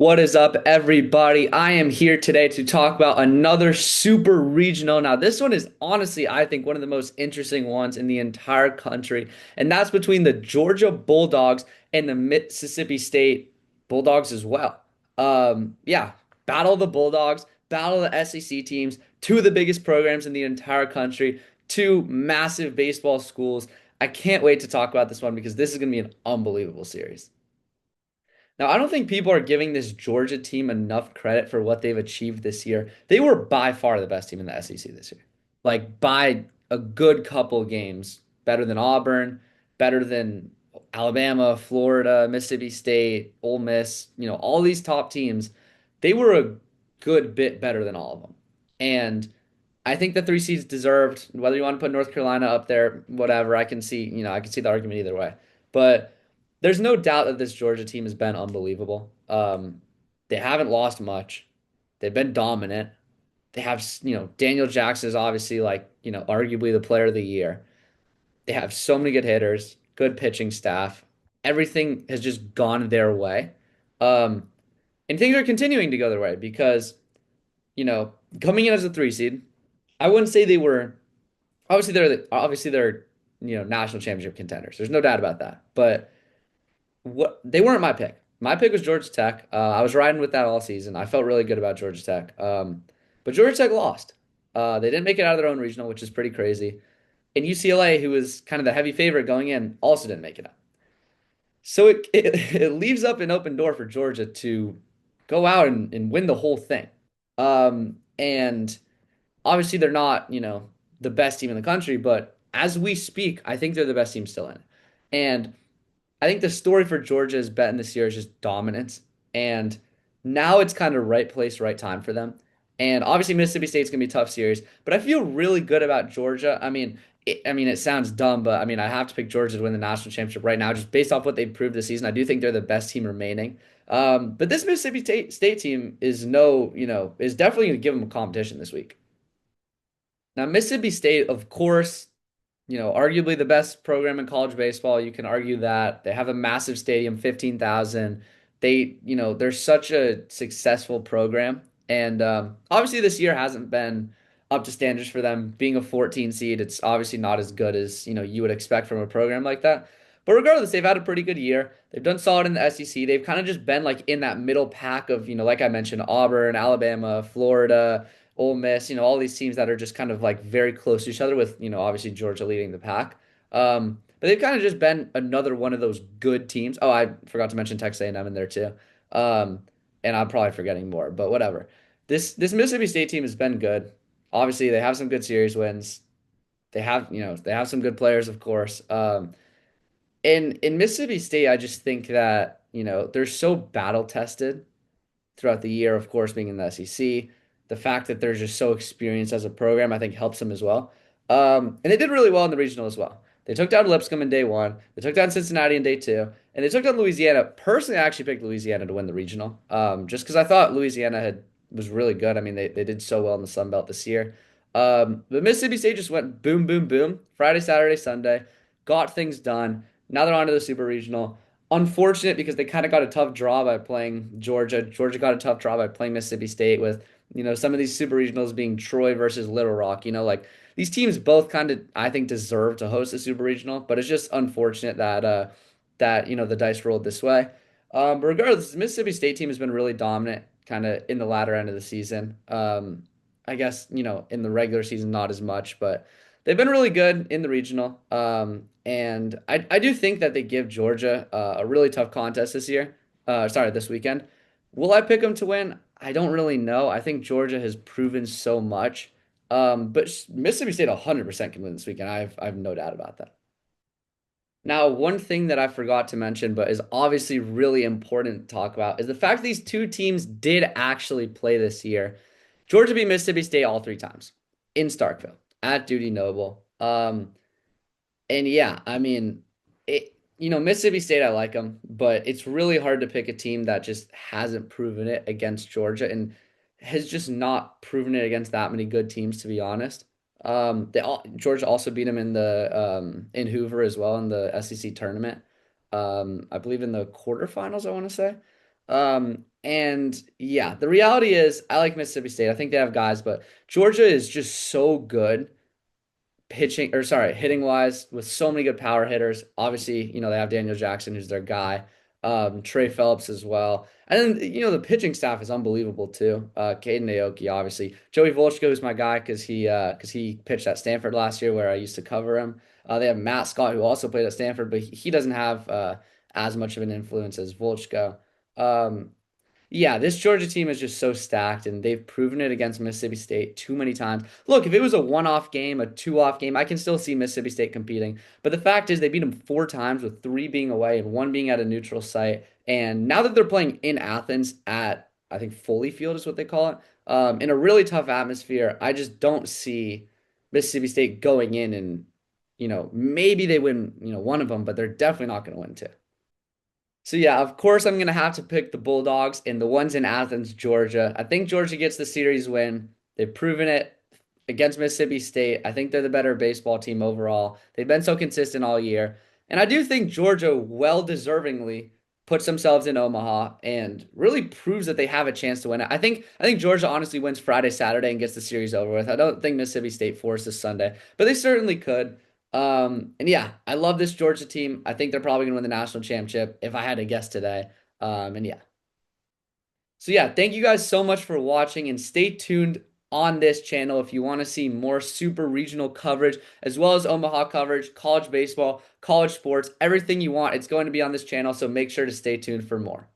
What is up, everybody? I am here today to talk about another super regional. Now, this one is honestly, I think, one of the most interesting ones in the entire country, and that's between the Georgia Bulldogs and the Mississippi State Bulldogs as well. Yeah, battle of the Bulldogs, battle of the SEC teams, two of the biggest programs in the entire country, two massive baseball schools. I can't wait to talk about this one because this is going to be an unbelievable series. Now, I don't think people are giving this Georgia team enough credit for what they've achieved this year. They were by far the best team in the SEC this year. Like by a good couple games, better than Auburn, better than Alabama, Florida, Mississippi State, Ole Miss, all these top teams, they were a good bit better than all of them. And I think the three seeds deserved, whether you want to put North Carolina up there, whatever, I can see the argument either way. But there's no doubt that this Georgia team has been unbelievable. They haven't lost much. They've been dominant. They have, Daniel Jackson is obviously arguably the player of the year. They have so many good hitters, good pitching staff. Everything has just gone their way. Um, and things are continuing to go their way because, coming in as a three seed, I wouldn't say they were obviously they're national championship contenders. There's no doubt about that. But what they weren't my pick. My pick was Georgia Tech. I was riding with that all season. I felt really good about Georgia Tech. But Georgia Tech lost. They didn't make it out of their own regional, which is pretty crazy. And UCLA, who was kind of the heavy favorite going in, also didn't make it out. So it leaves up an open door for Georgia to go out and win the whole thing. And obviously they're not, the best team in the country, but as we speak, I think they're the best team still in it. And I think the story for Georgia's betting this year is just dominance. And now it's kind of right place, right time for them. And obviously Mississippi State's gonna be a tough series, but I feel really good about Georgia. I mean, it sounds dumb, but I mean, I have to pick Georgia to win the national championship right now, just based off what they've proved this season. I do think they're the best team remaining. But this Mississippi State team is is definitely going to give them a competition this week. Now, Mississippi State, of course, arguably the best program in college baseball. You can argue that they have a massive stadium, 15,000. They're such a successful program. And obviously, this year hasn't been up to standards for them. Being a 14 seed, it's obviously not as good as, you would expect from a program like that. But regardless, they've had a pretty good year. They've done solid in the SEC. They've kind of just been like in that middle pack of, like I mentioned, Auburn, Alabama, Florida, Ole Miss, all these teams that are just kind of like very close to each other with, obviously Georgia leading the pack. But they've kind of just been another one of those good teams. Oh, I forgot to mention Texas A&M in there too. Um, and I'm probably forgetting more, but whatever. This Mississippi State team has been good. Obviously, they have some good series wins. They have some good players, of course. In Mississippi State, I just think that, they're so battle tested throughout the year, of course, being in the SEC. The fact that they're just so experienced as a program, I think, helps them as well. And they did really well in the regional as well. They took down Lipscomb in day one. They took down Cincinnati in day two, and they took down Louisiana. Personally, I actually picked Louisiana to win the regional, just because I thought Louisiana was really good. I mean, they did so well in the Sun Belt this year. But Mississippi State just went boom, boom, boom. Friday, Saturday, Sunday, got things done. Now they're on to the Super Regional. Unfortunate because they kind of got a tough draw by playing Georgia. Georgia got a tough draw by playing Mississippi State with, some of these super regionals being Troy versus Little Rock. Like these teams both kind of, I think, deserve to host a super regional, but it's just unfortunate that the dice rolled this way. But regardless, the Mississippi State team has been really dominant kind of in the latter end of the season. I guess, in the regular season, not as much, but they've been really good in the regional. And I do think that they give Georgia a really tough contest this year. Sorry, this weekend. Will I pick them to win? I don't really know. I think Georgia has proven so much. But Mississippi State 100% can win this weekend. I have no doubt about that. Now, one thing that I forgot to mention, but is obviously really important to talk about, is the fact these two teams did actually play this year. Georgia beat Mississippi State all three times in Starkville at Dudy Noble. And yeah, I mean, Mississippi State, I like them, but it's really hard to pick a team that just hasn't proven it against Georgia and has just not proven it against that many good teams, to be honest. Georgia also beat them in Hoover as well in the SEC tournament. I believe in the quarterfinals, I want to say. And yeah, the reality is I like Mississippi State. I think they have guys, but Georgia is just so good pitching or sorry, hitting wise with so many good power hitters. Obviously, they have Daniel Jackson, who's their guy. Trey Phelps as well. And then, the pitching staff is unbelievable too. Caden Aoki, obviously. Joey Volchko is my guy because he pitched at Stanford last year where I used to cover him. They have Matt Scott, who also played at Stanford, but he doesn't have as much of an influence as Volchko. Um, yeah, this Georgia team is just so stacked, and they've proven it against Mississippi State too many times. Look, if it was a one-off game, a two-off game, I can still see Mississippi State competing. But the fact is, they beat them four times, with three being away and one being at a neutral site. And now that they're playing in Athens at, I think, Foley Field is what they call it, in a really tough atmosphere, I just don't see Mississippi State going in and, maybe they win, one of them, but they're definitely not going to win two. So yeah, of course I'm gonna have to pick the Bulldogs and the ones in Athens, Georgia. I think Georgia gets the series win. They've proven it against Mississippi State. I think they're the better baseball team overall. They've been so consistent all year. And I do think Georgia well deservingly puts themselves in Omaha and really proves that they have a chance to win it. I think Georgia honestly wins Friday, Saturday and gets the series over with. I don't think Mississippi State forces Sunday, but they certainly could. And yeah, I love this Georgia team. I think they're probably gonna win the national championship if I had to guess today. And yeah. So yeah, thank you guys so much for watching and stay tuned on this channel if you want to see more super regional coverage as well as Omaha coverage, college baseball, college sports, everything you want. It's going to be on this channel, so make sure to stay tuned for more.